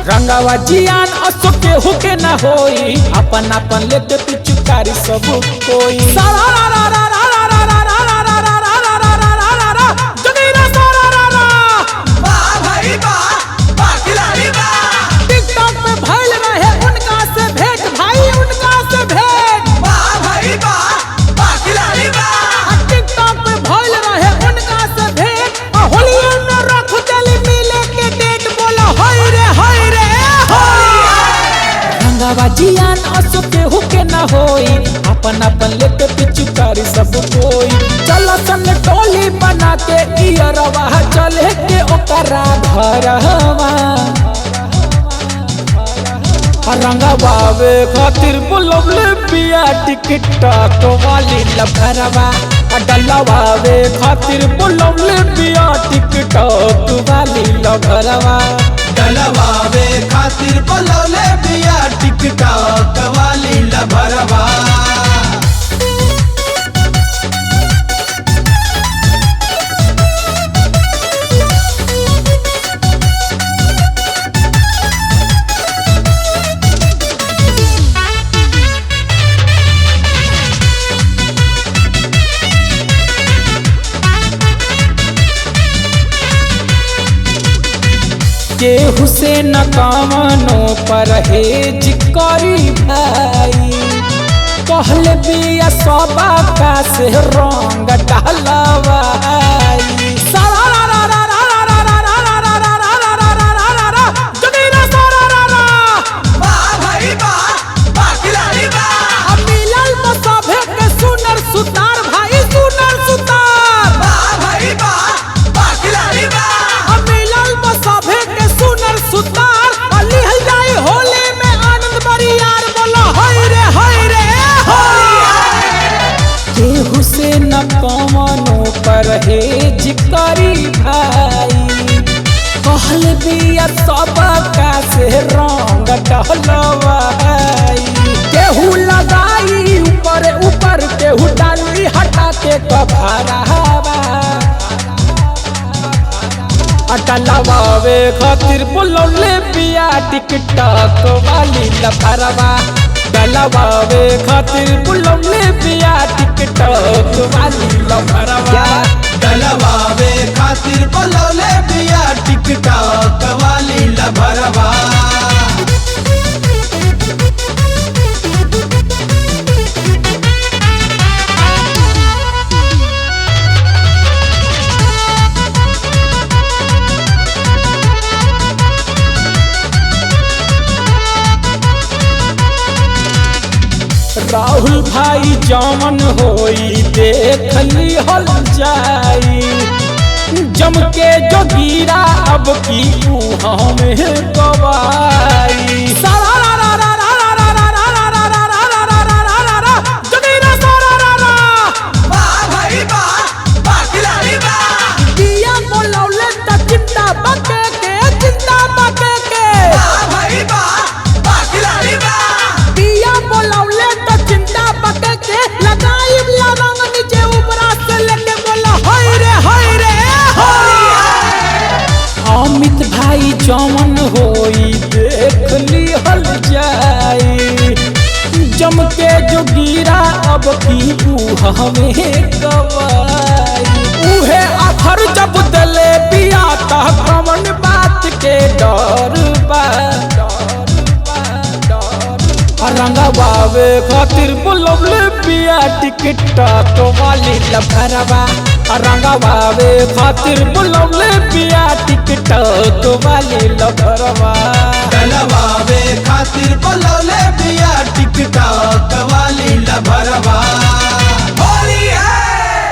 रंगावा जियान असो केहू के ना होई, अपन अपन लेते पिचुकारी सब कोई। टिकटॉक पे भइल रहे उनका से भेंट, भाई उनका से भेंट। टिकटॉक पे भइल रहे उनका से भेंट, होलिया में रख देली मिले के डेट। बोला हाय रे हाय रे रंगावा जियान असो केहू के ना होई, अपन अपन लेते पिचुकारी सब कोई। चल सन टोली बना के इयरवा चले के ओकरा घरवा। रंगवावे खातिर बुलवले पिया टिकटॉक वाली लफरवा। डलवावे खातिर बुलवले पिया टिकटॉक वाली लफरवा। डलवावे खातिर बुलवले पिया टिकटॉक वाली लफरवा। केहू से न कामनो परहेज करी भाई, कहले बिया सबा का से रंग डलवाई। मिलल सभे के सुनर सुतार, भाई सुनर सुतार। सुतार अली हल जाए होली में आनंद बरियार। बोला हाय रे हाय रे केहू से न कमनो परहेज करी भाई, कहल बिया सबका से रंग डलवाई। केहू लगाई ऊपर ऊपर, केहू डाली हटा के कभरवा। डलवावे खातिर बुलवले पिया टिकटॉक वाली लफरवा। डलवावे खातिर बुलवले पिया टिकटॉक वाली लफरवा। डलवावे खातिर बुलवले पिया टिकटॉक वाली लफरवा। राहुल भाई जमन होई देख ली हल जाई, जम के जो गिरा अब की हमें गवाई। चिंता बके के, चिंता बके के पिया बोलौले तो चिंता बके के। लगाई रंग नीचे ऊपरा से लेके। बोला हाय रे हाय रे अमित भाई जमन होई देख ली हल जाई, जम के जो गिरा अब की हमें गवाई। उहे आखर जब दले पिया ता कमन बात के डर बा। रंगवावे खातिर बुलवले पिया टिकटॉक वाली लफरवा। रंगवावे खातिर बुलवले पिया टिकटॉक वाली लफरवा। डलवावे खातिर बुलवले पिया टिकटॉक वाली लफरवा।